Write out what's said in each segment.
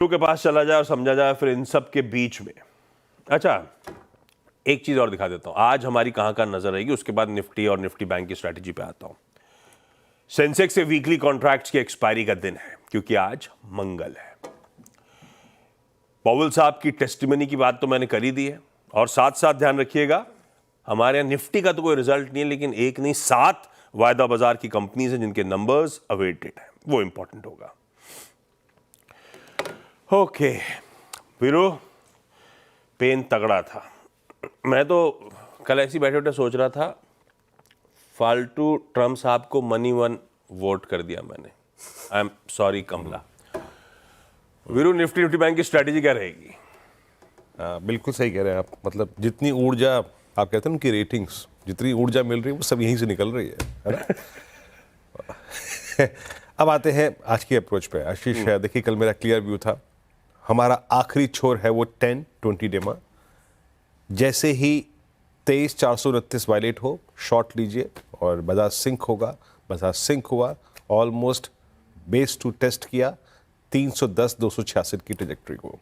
के पास चला जाए और समझा जाए फिर इन सब के बीच में। अच्छा, एक चीज और दिखा देता हूं आज हमारी कहां कहां नजर आएगी, उसके बाद निफ्टी और निफ्टी बैंक की स्ट्रैटेजी पे आता हूं। सेंसेक्स से वीकली कॉन्ट्रैक्ट्स की एक्सपायरी का दिन है क्योंकि आज मंगल है। पॉवेल साहब की टेस्टिमनी की बात तो मैंने कर ही दी है, और साथ साथ ध्यान रखिएगा हमारे यहां निफ्टी का तो कोई रिजल्ट नहीं है, लेकिन एक नहीं 7 वायदा बाजार की कंपनीज हैं जिनके नंबर्स अवेटेड हैं, वो इंपॉर्टेंट होगा। ओके वीरो, पेन तगड़ा था। मैं तो कल ऐसी बैठे बैठे सोच रहा था फालतू ट्रम्प साहब को मनी वन वोट कर दिया मैंने। I am sorry Kamala. Veeru, Nifty bank की स्ट्रैटेजी क्या रहेगी? बिल्कुल सही कह रहे हैं आप। मतलब जितनी ऊर्जा आप कहते हैं उनकी रेटिंग्स, जितनी ऊर्जा मिल रही है वो सब यहीं से निकल रही है ना? अब आते हैं आज की अप्रोच पे। आशीष, देखिए कल मेरा क्लियर व्यू था, हमारा आखिरी छोर है वो 10-20 डेमा। जैसे ही 23,429 वायलेट हो, शॉर्ट लीजिए और बाजार सिंक होगा। बाजार सिंक हुआ, ऑलमोस्ट बेस टू टेस्ट किया 310-266 की ट्रेजेक्टरी को।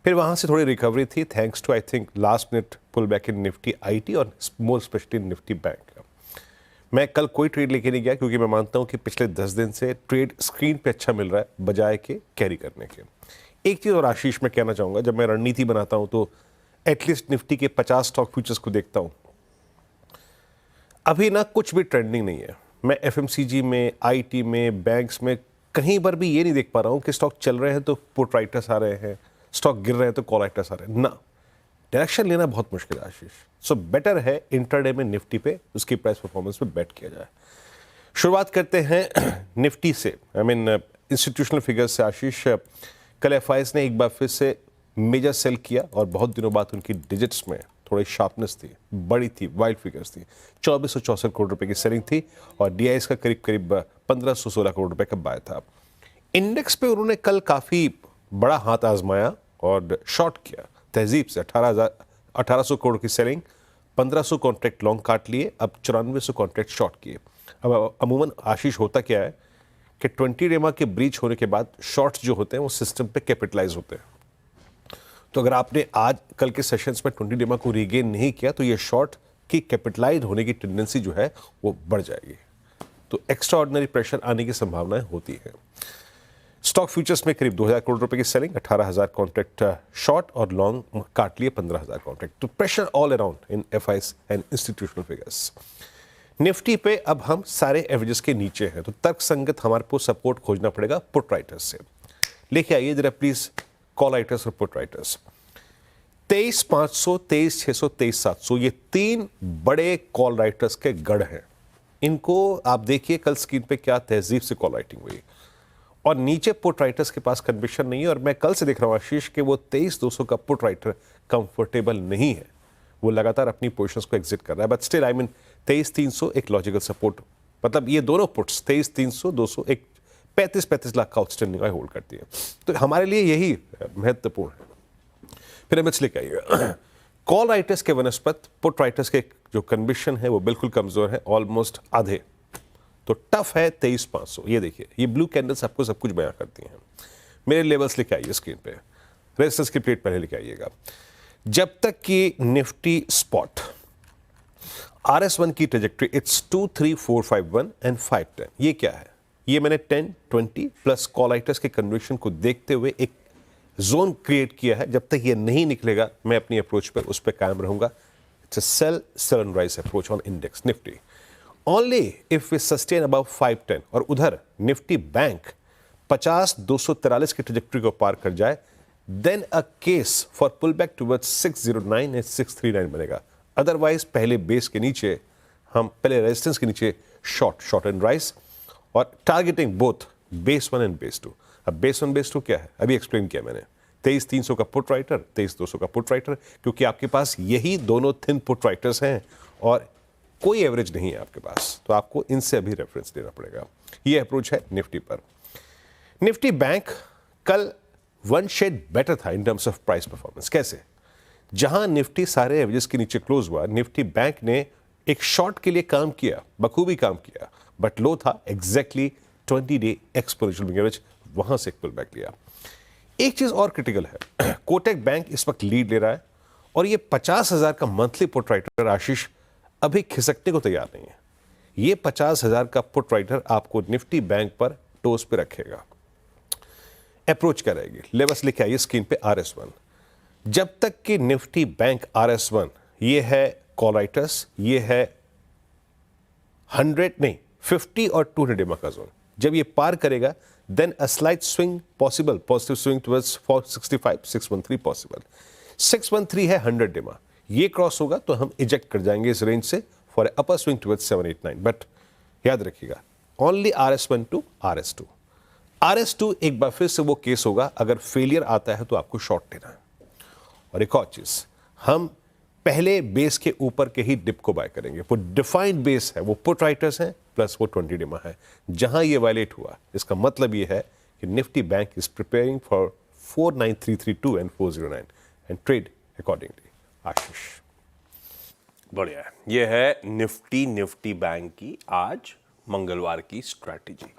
फिर वहाँ से थोड़ी रिकवरी थी thanks to I think last minute pull back in Nifty IT और मोर स्पेशली निफ्टी बैंक। मैं कल कोई ट्रेड लेके नहीं गया क्योंकि मैं मानता हूँ कि पिछले 10 दिन से ट्रेड स्क्रीन पे अच्छा मिल रहा है बजाय के कैरी करने के। एक चीज़ और आशीष मैं कहना चाहूँगा, जब मैं रणनीति बनाता हूँ तो एटलीस्ट निफ्टी के 50 स्टॉक फ्यूचर्स को देखता हूँ। अभी ना कुछ भी ट्रेंडिंग नहीं है। मैं एफएमसीजी में, आईटी में, बैंक्स में कहीं पर भी ये नहीं देख पा रहा हूँ कि स्टॉक चल रहे हैं तो पुट राइटर्स आ रहे हैं, स्टॉक गिर रहे हैं तो कॉल राइटर्स आ रहे हैं। ना, डायरेक्शन लेना बहुत मुश्किल है आशीष। सो बेटर है इंट्राडे में निफ्टी पे उसकी प्राइस परफॉर्मेंस पे बेट किया जाए। शुरुआत करते हैं निफ्टी से, आई मीन इंस्टीट्यूशनल फिगर्स से। आशीष, कल एफआईएस ने एक बार फिर से मेजर सेल किया और बहुत दिनों बाद उनकी डिजिट्स में थोड़ी शार्पनेस थी, बड़ी थी, वाइल्ड फिगर्स थी। 2464 करोड़ रुपए की सेलिंग थी और डीआईएस का करीब करीब 1516 करोड़ रुपए का बाय था। इंडेक्स पे उन्होंने कल काफ़ी बड़ा हाथ आजमाया और शॉर्ट किया तहजीब से। 1800 करोड़ की सेलिंग, 1500 कॉन्ट्रैक्ट लॉन्ग काट लिए, अब 9400 कॉन्ट्रैक्ट शॉर्ट किए। अब अमूमन आशीष होता क्या है कि 20 डेमा के ब्रीच होने के बाद शॉर्ट्स जो होते हैं वो सिस्टम पे कैपिटलाइज होते हैं। तो अगर आपने आज कल के सेशंस में 20 डेमा को रीगेन नहीं किया तो ये शॉर्ट की कैपिटलाइज होने की टेंडेंसी जो है वो बढ़ जाएगी, तो एक्स्ट्रा ऑर्डिनरी प्रेशर आने की संभावनाएं होती है। स्टॉक फ्यूचर्स में करीब 2000 करोड़ रुपए की सेलिंग, 18,000 कॉन्ट्रैक्ट शॉर्ट और लॉन्ग काट लिए 15,000 कॉन्ट्रैक्ट। तो pressure all around in FIS and institutional figures. Nifty पे अब हम सारे एवरेजेस के नीचे हैं, तो तर्कसंगत हमारे को सपोर्ट खोजना पड़ेगा पुट राइटर्स से। लेके आइए जरा प्लीज कॉल राइटर्स और पुट राइटर्स। 23,500, 23,600, 23,700 ये 3 बड़े कॉल राइटर्स के गढ़ हैं। इनको आप देखिए कल स्क्रीन पे क्या तहजीब से कॉल राइटिंग हुई, और नीचे पुट राइटर्स के पास कन्विक्शन नहीं है। और मैं कल से देख रहा हूं आशीष कि वो 23,200 का पुट राइटर कंफर्टेबल नहीं है, वो लगातार अपनी पोजीशंस को एग्जिट कर रहा है। बट स्टिल आई मीन 23,300 एक लॉजिकल सपोर्ट, मतलब ये दोनों पुट्स 23,300, 200 एक 35 लाख का आउटस्टैंडिंग होल्ड करती है, तो हमारे लिए यही महत्वपूर्ण है। फिर एमएच लेके आइएगा। कॉल राइटर्स के वनस्पत पुट राइटर्स के जो कन्विक्शन है वो बिल्कुल कमजोर है, ऑलमोस्ट आधे। तो टफ है 23,500। ये देखिए, ये ब्लू कैंडल्स आपको सब कुछ बयां करती हैं। मेरे लेवल्स लेके आइए स्क्रीन पे, रेजिस्टेंस की प्लेट पहले लेके आइएगा। जब तक कि निफ्टी स्पॉट RS1 की ट्रेजेक्टरी इट्स 2, 3, 4, 5, 1 एंड 5, 10। ये क्या है? ये मैंने 10, 20 प्लस कॉल राइटर्स के कन्विक्शन को देखते हुए एक जोन क्रिएट किया है। जब तक ये नहीं निकलेगा मैं अपनी अप्रोच पर उस पर कायम रहूंगा। It's a sell and rise approach on index Nifty. Only if we sustain above 510 और उधर निफ्टी बैंक 50,243 की ट्रेजेक्टरी को पार कर जाए, then a case for pull back towards 609 and 639 बनेगा। अदरवाइज पहले बेस के नीचे हम पहले रेजिस्टेंस के नीचे शॉर्ट एंड राइज और targeting both base 1 and base 2। अब बेस 1 बेस 2 क्या है अभी एक्सप्लेन किया मैंने। 23,300 का पुट राइटर, 23,200 का पुट राइटर, क्योंकि आपके पास यही दोनों थिन पुट राइटर्स हैं और कोई एवरेज नहीं है आपके पास, तो आपको इनसे अभी रेफरेंस लेना पड़ेगा। ये अप्रोच है निफ्टी पर। निफ्टी बैंक कल 1 शेड बेटर था in terms of price performance. कैसे? जहां निफ्टी सारे एवरेजेस के नीचे क्लोज हुआ, निफ्टी बैंक ने एक शॉर्ट के लिए काम किया, बखूबी काम किया, बट लो था exactly 20 day exponential moving average, वहां से एक पुल बैक लिया। एक चीज और क्रिटिकल है, कोटक बैंक इस वक्त लीड ले रहा है और ये 50,000 का मंथली पुट राइटर आशीष अभी खिसकने को तैयार नहीं है। ये 50,000 का पुट राइटर आपको निफ्टी बैंक पर टोस पे रखेगा। अप्रोच क्या रहेगी, ले बस लिखे आइए स्क्रीन पे RS1। जब तक कि निफ्टी बैंक RS1 ये है कॉल राइटर्स, ये है 100 नहीं 50 और 200 डिमा का जोन, जब ये पार करेगा then a slight swing possible, positive swing towards 465 613 possible. 613 है 100 डिमा, ये क्रॉस होगा तो हम इजेक्ट कर जाएंगे इस रेंज से for upper swing towards 789। But याद रखिएगा only RS1 to RS2। RS2 एक बार फिर से वो केस होगा, अगर फेलियर आता है तो आपको शॉर्ट लेना है। और एक और चीज, हम पहले बेस के ऊपर के ही डिप को बाय करेंगे। वो डिफाइंड बेस है, वो पुट राइटर्स हैं प्लस वो 20 डिमा है। जहां ये वायलेट हुआ इसका मतलब ये है कि Nifty bank is preparing for 49332 and 409 and trade accordingly. Ashish बढ़िया है, ये है निफ्टी बैंक की आज मंगलवार की स्ट्रैटेजी।